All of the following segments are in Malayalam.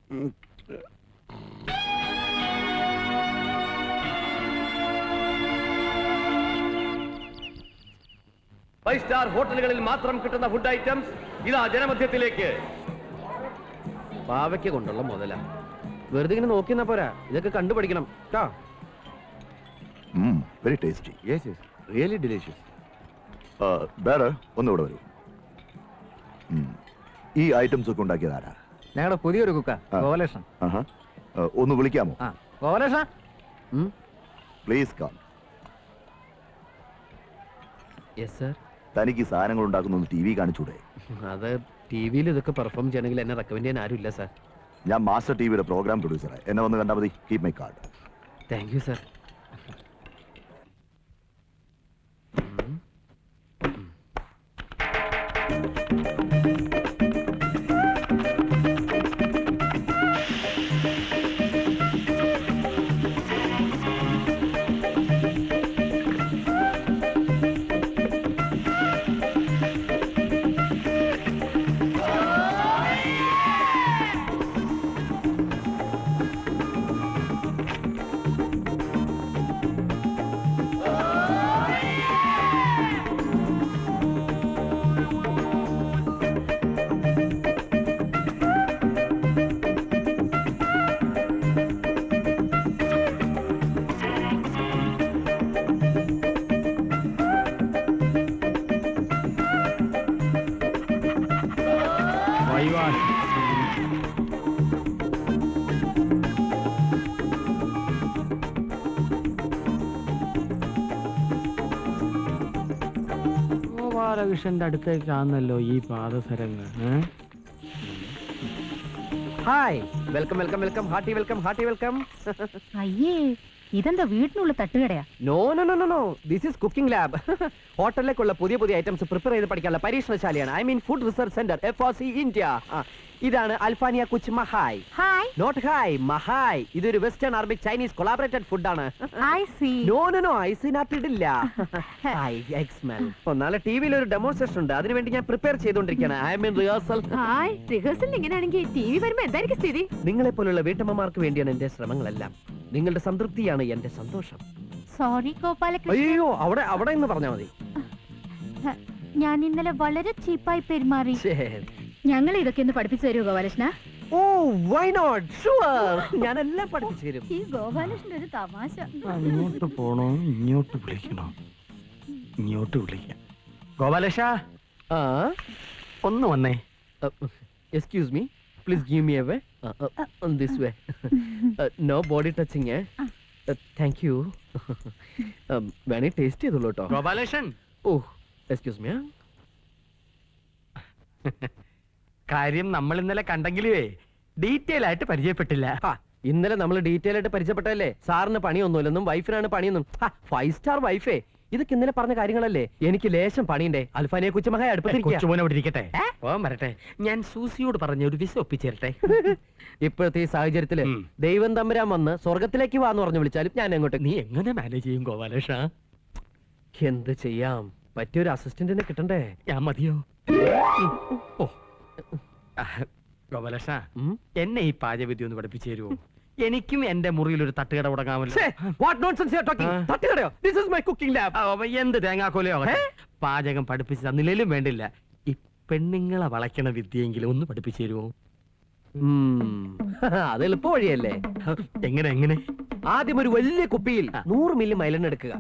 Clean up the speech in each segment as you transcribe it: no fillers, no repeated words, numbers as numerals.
ഫൈവ് സ്റ്റാർ ഹോട്ടലുകളിൽ മാത്രം കിട്ടുന്ന ഫുഡ് ഐറ്റംസ് ഇതാ ജനമധ്യത്തിലേക്ക്. പാവയ്ക്ക കൊണ്ടുള്ള മുതല വെറുതെ ഇങ്ങനെ നോക്കിയെന്നാ പോരാ, ഇതൊക്കെ കണ്ടുപഠിക്കണം കേട്ടോ. Very tasty. Yes yes, really delicious. വേറെ ഒന്നുകൂടെ വരൂ. ഈ ഐറ്റംസ് ഒക്കെ ഉണ്ടാക്കിയത് ആരാ? ഞങ്ങളുടെ പുതിയൊരു കുക്ക ഗോപാലകൃഷ്ണൻ. ഒന്ന് വിളിക്കാമോ? Gopalakrishna please come. Yes sir. തനിക്ക് സാധനങ്ങൾ ഉണ്ടാക്കുന്ന ടി വി കാണിച്ചൂടെ? അത് ടി വിയിൽ ഇതൊക്കെ പെർഫോം ചെയ്യണമെങ്കിൽ എന്നെ റെക്കമെൻഡ് ചെയ്യാൻ ആരുമില്ല സാർ. ഞാൻ മാസ്റ്റർ ടിവിയുടെ പ്രോഗ്രാം പ്രൊഡ്യൂസറാണ്. എന്നെ വന്ന് കണ്ടാൽ മതി. Keep my card. Thank you sir. ഗോപാലകൃഷ്ണന്റെ അടുത്തേക്കാണല്ലോ ഈ പാദസരങ്ങൾ. Hi, welcome welcome welcome, hearty welcome, hearty welcome. അയ്യേ, ഇതെന്താ വീട്ടിനുള്ള തട്ടുകടയാ? No no no no no, this is cooking lab. ഹോട്ടലിലേക്കുള്ള പുതിയ പുതിയ ഐറ്റംസ് പ്രിപ്പയർ ചെയ്ത് പഠിക്കാനുള്ള പരീക്ഷണശാലയാണ്. I mean food research centre, FRC India. ഇതാണ് അൽഫാനിയ കുച്ച് മഹായ്. ഹായ്. നോട്ട് ഹായ്, മഹായ്. ഇതൊരു വെസ്റ്റേൺ അറബിക് ചൈനീസ് കൊളാബറേറ്റഡ് ഫുഡാണ്. I see. No no no, ഐസിനകത്തിടില്ല. Hi, egg smell. ഒന്നാലെ ടിവിയിൽ ഒരു ഡെമോൺസ്ട്രേഷൻ ഉണ്ട്, അതിനുവേണ്ടി ഞാൻ പ്രിപ്പയർ ചെയ്തുകൊണ്ടിരിക്കുകയാണ്. I mean rehearsal. Hi, rehearsal ഇങ്ങനെയാണെങ്കിൽ ടിവി വരുമ്പോ എന്തായിരിക്കും സ്ഥിതി? നിങ്ങളെ പോലുള്ള വീട്ടമ്മമാർക്ക് വേണ്ടിയാണ് എന്റെ ശ്രമങ്ങളെല്ലാം. നിങ്ങളുടെ സംതൃപ്തിയാണ് എന്റെ സന്തോഷം. സോറി ഗോപാലകൃഷ്ണൻ. അയ്യോ, അവിടെ അവിടെ എന്ന് പറഞ്ഞാൽ മതി. ഞാൻ ഇന്നലെ വളരെ ചീപ്പായി പെരുമാറി. ശരി. ഞങ്ങൾ ഇതൊക്കെ ഒന്ന് പഠിപ്പിച്ചു തരുമോ ഗോപാലകൃഷ്ണ? ഓ, വൈ നോട്ട്, ഷുവർ. ഞാനെല്ലാം പഠിപ്പിച്ചു തരും. ഈ ഗോപാലകൃഷ്ണൻ ഒരു തമാശ. അങ്ങോട്ട് പോണോ ഇങ്ങോട്ട് വിളിക്കണോ? ഇങ്ങോട്ട് വിളിക്കാം. ഗോപാലകൃഷ്ണ ഒന്ന് വന്നേ. Excuse me, please give me a way. On this way. No body touching. Thank you. വേണേ ടേസ്റ്റ് ചെയ്തോളൂ കേട്ടോ. ഗോപാലകൃഷ്ണൻ. ഓ, എക്സ്ക്യൂസ് മീ. കാര്യം നമ്മൾ ഇന്നലെ കണ്ടെങ്കിലേ ഡീറ്റെയിൽ ആയിട്ട് പരിചയപ്പെട്ടില്ല. ഇന്നലെ നമ്മൾ ഡീറ്റെയിൽ ആയിട്ട് പരിചയപ്പെട്ടല്ലേ. സാറിന് പണിയൊന്നുമില്ലെന്നും വൈഫിനാണ് പണിയൊന്നും. 5 സ്റ്റാർ വൈഫേ, ഇതൊക്കെ ഇന്നലെ പറഞ്ഞ കാര്യങ്ങളല്ലേ. എനിക്ക് ലേശം പണിയുണ്ടേ. അൽഫാനിയെ കുച്ചുമഹായ അടുപ്പത്തിരിക്കട്ടെ. ഓ വരട്ടെ, ഞാൻ സൂസിയോട് പറഞ്ഞ ഒരു വിസ ഒപ്പിച്ചേരട്ടെ. ഇപ്പോഴത്തെ ഈ സാഹചര്യത്തില് ദൈവം തമ്പുരാൻ വന്ന് സ്വർഗത്തിലേക്ക് വാന്ന് പറഞ്ഞു വിളിച്ചാലും ഞാൻ എങ്ങോട്ട്. നീ എങ്ങനെ മാനേജ് ചെയ്യും ഗോപാലകൃഷ്ണ? എന്ത് ചെയ്യാം, പറ്റിയൊരു അസിസ്റ്റന്റിനെ കിട്ടണ്ടേ. ഞാൻ മതിയോ? ഓ ഗോപാലകൃഷ്ണ, എന്നെ ഈ പാചകവിദ്യ ഒന്ന് പഠിപ്പിച്ചു തരുമോ? എനിക്കും എന്റെ മുറിയിൽ ഒരു തട്ടുകട തുടങ്ങാമല്ലോ. എന്ത് തേങ്ങാക്കോലയോ പാചകം പഠിപ്പിച്ചു തന്നില്ലേലും വേണ്ടില്ല. ഈ പെണ്ണുങ്ങളെ വളയ്ക്കണ വിദ്യയെങ്കിലും ഒന്ന് പഠിപ്പിച്ചു തരുമോ? അത് എളുപ്പ വഴിയല്ലേ. എങ്ങനെ എങ്ങനെ? ആദ്യം ഒരു വലിയ കുപ്പിയിൽ 100 മില്ലി മൈലെണ്ണ എടുക്കുക.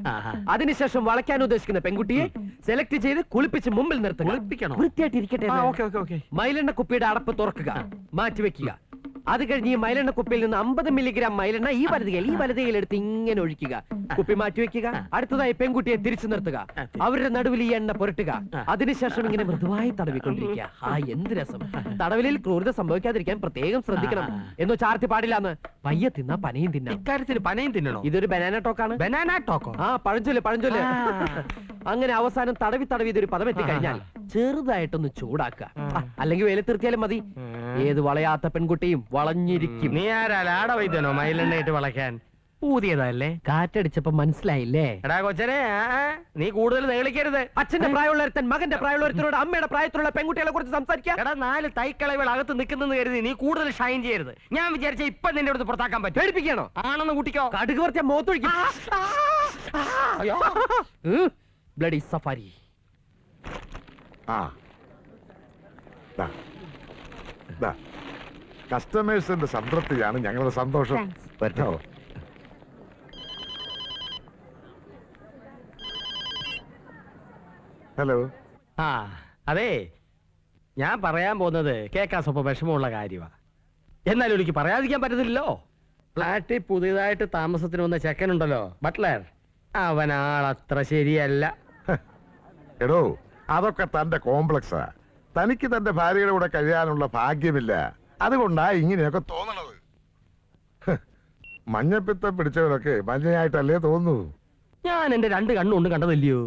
അതിനുശേഷം വളയ്ക്കാൻ ഉദ്ദേശിക്കുന്ന പെൺകുട്ടിയെ സെലക്ട് ചെയ്ത് കുളിപ്പിച്ച് മുമ്പിൽ നിർത്തുക. വൃത്തിയായിട്ടിരിക്കട്ടെ. മൈലെണ്ണ കുപ്പിയുടെ അടപ്പ് തുറക്കുക, മാറ്റിവെക്കുക. അത് കഴിഞ്ഞ് ഈ മൈലെണ്ണ കുപ്പിയിൽ നിന്ന് 50 മില്ലിഗ്രാം മൈലെണ്ണ ഈ വലതുകയിൽ എടുത്ത് ഇങ്ങനെ ഒഴിക്കുക. കുപ്പി മാറ്റിവെക്കുക. അടുത്തതായി പെൺകുട്ടിയെ തിരിച്ചു നിർത്തുക. അവരുടെ നടുവിൽ ഈ എണ്ണ പുരട്ടുക. അതിനുശേഷം ഇങ്ങനെ മൃദുവായി തടവിക്കൊണ്ടിരിക്കുക. എന്ത് രസം. തടവിലിൽ ക്രൂരത സംഭവിക്കാതിരിക്കാൻ പ്രത്യേകം ശ്രദ്ധിക്കണം. എന്നോ ചാർത്തി പാടില്ലാന്ന്. പയ്യെ തിന്നാ പനയും തിന്നാം. ഇക്കാര്യത്തിൽ പനയും തിന്നണോ? ഇതൊരു ബനാന ടോക്കാണ്. Banana Toko? പഴഞ്ചൊല്ല്. അങ്ങനെ അവസാനം തടവി ഇതൊരു പദം എത്തിക്കഴിഞ്ഞാൽ ചെറുതായിട്ടൊന്ന് ചൂടാക്കുക. അല്ലെങ്കിൽ വെയിലത്തിർത്തിയാലും മതി. ഏത് വളയാത്ത പെൺകുട്ടിയും വളഞ്ഞിരിക്കും. നീ ആരാ ലാട വൈദ്യനോ മയിലെണ്ണയിട്ട് വളയ്ക്കാൻ? ഊതിയതല്ലേ? കാറ്റടിച്ചപ്പോ മനസ്സിലായില്ലേ? എടാ കൊച്ചനെ, നീ കൂടുതൽ നേളിക്കരുത്. അച്ഛന്റെ പ്രായമുള്ള മകന്റെ പ്രായമുള്ള അമ്മയുടെ പ്രായത്തിലുള്ള പെൺകുട്ടികളെ കുറിച്ച് സംസാരിക്കാം. എടാ 4 തൈക്കളവുകൾ അകത്ത് നിൽക്കുന്നെന്ന് കരുതി നീ കൂടുതൽ ഷൈൻ ചെയ്യരുത്. ഞാൻ വിചാരിച്ച ഇപ്പൊ നിന്റെ അടുത്ത് പുറത്താക്കാൻ പറ്റും. പേടിപ്പിക്കണോ? ആണെന്ന് കൂട്ടിക്കോ. കടുക് കുറച്ച മോത്തൊഴിക്കും. Bloody safari. കസ്റ്റമേഴ്സിന്റെ സംതൃപ്തിയാണ് ഞങ്ങളുടെ സന്തോഷം. പറ്റോ? ഹലോ. അതെ, ഞാൻ പറയാൻ പോകുന്നത് കേൾക്കാൻ സ്വപ്പം വിഷമമുള്ള കാര്യമാണ്. എന്നാലും എനിക്ക് പറയാതിരിക്കാൻ പറ്റത്തില്ലല്ലോ. ഫ്ലാറ്റിൽ പുതിയതായിട്ട് താമസത്തിന് വന്ന ചെക്കനുണ്ടല്ലോ, ബട്ട്ലർ, അവനാളത്ര ശരിയല്ല. എടോ, അതൊക്കെ തന്റെ കോംപ്ലക്സാ. തനിക്ക് തന്റെ ഭാര്യയുടെ കൂടെ കഴിയാനുള്ള ഭാഗ്യമില്ല. അതുകൊണ്ടാ ഇങ്ങനെയൊക്കെ തോന്നണത്. മഞ്ഞപ്പിത്തം പിടിച്ചവരൊക്കെ മഞ്ഞയായിട്ടല്ലേ തോന്നൂ. ഞാൻ എന്റെ 2 കണ്ണുകൊണ്ട് കണ്ടതല്ലയോ.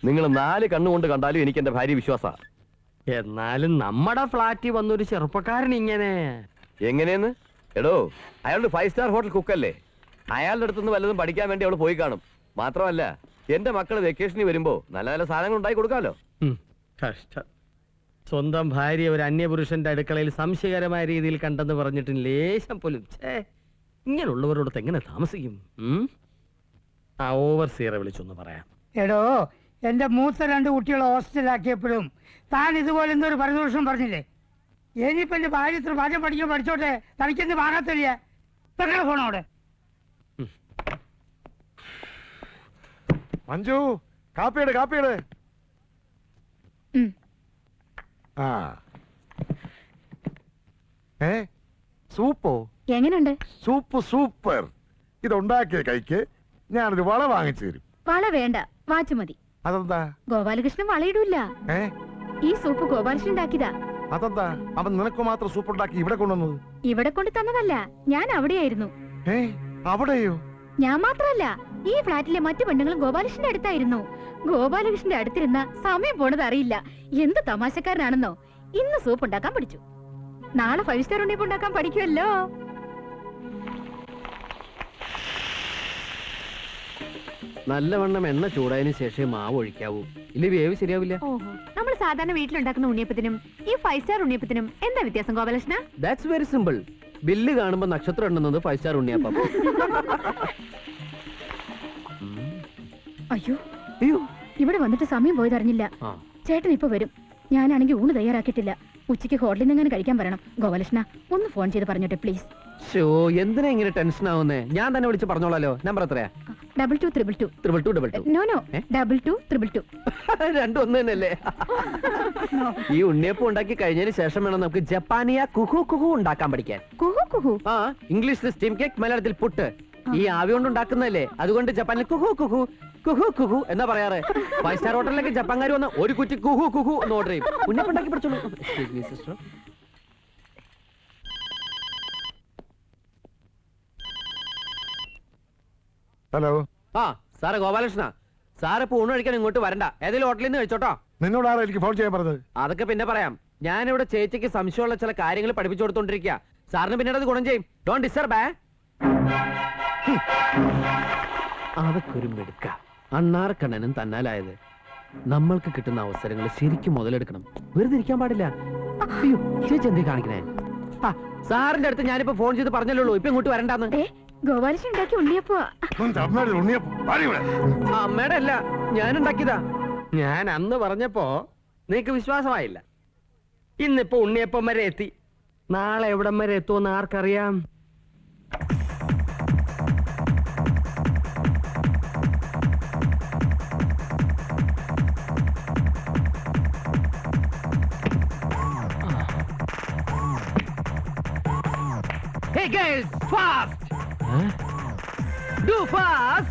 നിങ്ങൾ 4 കണ്ണുകൊണ്ട് കണ്ടാലും എനിക്ക് എന്റെ ഭാര്യ വിശ്വാസ. എന്നാലും നമ്മുടെ ഫ്ലാറ്റിൽ വന്നൊരു ചെറുപ്പക്കാരൻ ഇങ്ങനെ എങ്ങനെയെന്ന്? എടോ, അയാളുടെ 5 സ്റ്റാർ ഹോട്ടൽ കുക്കല്ലേ. അയാളുടെ അടുത്തുനിന്ന് വല്ലതും പഠിക്കാൻ വേണ്ടി അവള് പോയി കാണും. മാത്രമല്ല, എന്റെ മക്കള് വെക്കേഷനിൽ വരുമ്പോ നല്ല നല്ല സാധനങ്ങൾ ഉണ്ടായി കൊടുക്കാമല്ലോ. കഷ്ടം. സ്വന്തം ഭാര്യ ഒരു അന്യപുരുഷന്റെ അടുക്കളയിൽ സംശയകരമായ രീതിയിൽ കണ്ടെന്ന് പറഞ്ഞിട്ട് ലേശം പോലും ഇങ്ങനെയുള്ളവരോടൊത്ത് എങ്ങനെ താമസിക്കും? ആ ഓവർസിയറെ വിളിച്ചൊന്ന് പറയാം. എടോ, എന്റെ മൂത്ത 2 കുട്ടികളെ ഹോസ്റ്റലാക്കിയപ്പോഴും താൻ ഇതുപോലെ എന്തൊരു പരിദോഷം പറഞ്ഞില്ലേ? ഇനിയിപ്പോ എന്റെ ഭാര്യ ഇത്ര പാചകം പഠിക്കാൻ പഠിച്ചോട്ടെ, തനിക്കെന്ത് വാങ്ങാത്തില്ല. പെങ്ങളെ ഫോണോടെ. മഞ്ജു, കാപ്പിയുടെ കാപ്പിയുടെ. ആ, സൂപ്പോ? എങ്ങനെയുണ്ട്? Soup super. ഇതുണ്ടാക്കിയ കൈക്ക് ഞാനൊരു വള വാങ്ങിച്ചു തരും. വള വേണ്ട, വാച്ച് മതി. അതെന്താ? ഗോപാലകൃഷ്ണൻ വളയിടൂല. ഈ സൂപ്പ് ഗോപാലകൃഷ്ണൻ ഉണ്ടാക്കിയതാ. അതെന്താ അവൻ നിനക്ക് മാത്രം സൂപ്പ് ഉണ്ടാക്കി ഇവിടെ കൊണ്ടുവന്നത്? ഇവിടെ കൊണ്ട് തന്നതല്ല, ഞാൻ അവിടെയായിരുന്നു. അവിടെയോ? ഞാൻ മാത്രമല്ല, ഈ ഫ്ലാറ്റിലെ മറ്റു പെണ്ണുങ്ങളും ഗോപാലകൃഷ്ണന്റെ അടുത്തായിരുന്നു. ഗോപാലകൃഷ്ണന്റെ അടുത്തിരുന്ന സമയം പോണത് അറിയില്ല. എന്ത് തമാശക്കാരനാണെന്നോ. ഇന്ന് സൂപ്പ് ഉണ്ടാക്കാൻ പഠിച്ചു, നാളെ 5 സ്റ്റാർ ഉണ്ണിയപ്പം ഉണ്ടാക്കാൻ പഠിക്കുമല്ലോ. നല്ലവണ്ണം എണ്ണ ചൂടായതിനു ശേഷം മാവ് ഒഴിക്കാവൂ, ഇല്ല വേവ് ശരിയാവില്ല. ഓഹോ, നമ്മൾ സാധാരണ വീട്ടിലുണ്ടാക്കുന്ന ഉണ്ണിയപ്പത്തിനും ഈ 5 സ്റ്റാർ ഉണ്ണിയപ്പത്തിനും എന്താ വ്യത്യാസം Gopalakrishna? That's very simple. Bill കാണുമ്പോ നക്ഷത്രം എണ്ണുന്നത് 5 സ്റ്റാർ ഉണ്ണിയപ്പം. അയ്യോ അയ്യോ, ഇവിടെ വന്നിട്ട് സമയം പോയതറിഞ്ഞില്ല. ചേട്ടൻ ഇപ്പൊ വരും. ഞാനാണെങ്കിൽ ഊണ് തയ്യാറാക്കിയിട്ടില്ല. ഉച്ചയ്ക്ക് ഹോട്ടലിൽ നിന്ന് എങ്ങനെ കഴിക്കാൻ വരണം. ഗോപാലകൃഷ്ണ ഒന്ന് ഫോൺ ചെയ്ത് പറഞ്ഞോട്ടെ പ്ലീസ്. എന്തിനാ ഇങ്ങനെ ടെൻഷൻ ആവുന്നേ? ഞാൻ തന്നെ വിളിച്ച് പറഞ്ഞോളാലോ. നമ്പർ എത്രയാ? 2222. നോ 2222. രണ്ടും ഒന്ന് തന്നെയല്ലേ? ഈ ഉണ്ണിയപ്പം ഉണ്ടാക്കി കഴിഞ്ഞതിന് ശേഷം വേണം നമുക്ക് ജപ്പാനിയ കുഹു കുഹു ഉണ്ടാക്കാൻ പഠിക്കാൻ. കുഹു കുഹു? ആ, ഇംഗ്ലീഷിൽ സ്റ്റീം കേക്ക്, മലയാളത്തിൽ പുട്ട്. ഈ ആവി കൊണ്ട് ഉണ്ടാക്കുന്നതല്ലേ, അതുകൊണ്ട് ജപ്പാനിൽ കുഹു കുഹു കുഹു കുഹു എന്നാ പറയാറ്. 5 സ്റ്റാർ ഹോട്ടലിലേക്ക് ജപ്പാൻകാർ വന്ന് ഒരു കുറ്റി കുഹു കുഹു എന്ന് ഓർഡർ ചെയ്യും. ഉണ്ണിയപ്പം ഉണ്ടാക്കി പഠിച്ചോളൂ. ഹലോ. ആ സാറ് ഗോപാലകൃഷ്ണ, സാറ് ഇപ്പൊ ഊണ് കഴിക്കാൻ ഇങ്ങോട്ട് വരണ്ട, ഏതെങ്കിലും ഹോട്ടലിൽ നിന്ന് കഴിച്ചോട്ടോ. നിന്നോട് ആരാ എനിക്ക് ഫോൺ ചെയ്യാൻ പറഞ്ഞത്? അതൊക്കെ പിന്നെ പറയാം. ഞാനിവിടെ ചേച്ചിക്ക് സംശയമുള്ള ചില കാര്യങ്ങൾ പഠിപ്പിച്ചു കൊടുത്തോണ്ടിരിക്കുക. സാറിന് പിന്നീട് അത് ഗുണം ചെയ്യും. Don't disturb. അതൊക്കെ ഒരു മെടുക്ക. അണ്ണാറക്കണ്ണനും തന്നാലായത്. നമ്മൾക്ക് കിട്ടുന്ന അവസരങ്ങൾ ശരിക്കും മുതലെടുക്കണം, വെറുതെ ഇരിക്കാൻ പാടില്ല. അയ്യോ, ചേച്ചി എന്തേ കാണിക്കണേ? സാറിന്റെ അടുത്ത് ഞാനിപ്പോ ഫോൺ ചെയ്ത് പറഞ്ഞല്ലോ ഇപ്പൊ ഇങ്ങോട്ട് വരണ്ടാന്ന്. ഗോപാലകൃഷ്ണൻ ഉണ്ടാക്കി ഉണ്ണിയപ്പോ. അമ്മയുടെ അല്ല, ഞാൻ ഉണ്ടാക്കിയതാ. ഞാൻ അന്ന് പറഞ്ഞപ്പോ നിനക്ക് വിശ്വാസമായില്ല. ഇന്നിപ്പോ ഉണ്ണിയപ്പം വരെ എത്തി. നാളെ എവിടം വരെ എത്തുമെന്ന് ആർക്കറിയാം? Hey guys, fast! Do fast!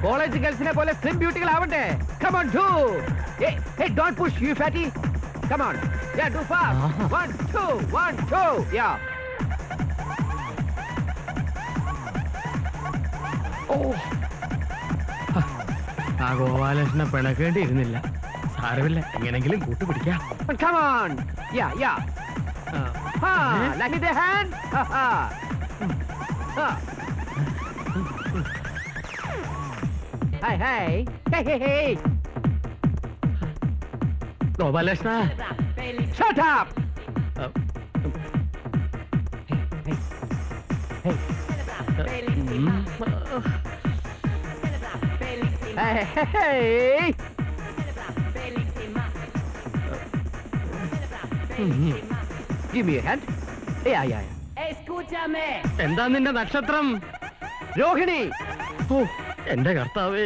College ഗേൾസിനെ പോലെ സ്ലിം ബ്യൂട്ടികളാവണ്ടേ. Come on, do! Hey, don't push, you fatty! Come on, yeah, do fast! 1, 2, 1, 2, yeah! Oh! ആ ഗോപാലകൃഷ്ണ പിണക്കേണ്ടിയിരുന്നില്ല. സാരമില്ല, എങ്ങനെങ്കിലും കൂട്ടുപിടിക്കാം. Come on! Yeah! Let me the hand! Hey, hey. Hey, hey, hey. Gopalakrishna Shut up. Hey, hey, hey. Give me a hand. Yeah, yeah, yeah. എന്താ നിന്റെ നക്ഷത്രം? രോഹിണി. ഓ എന്റെ കർത്താവേ,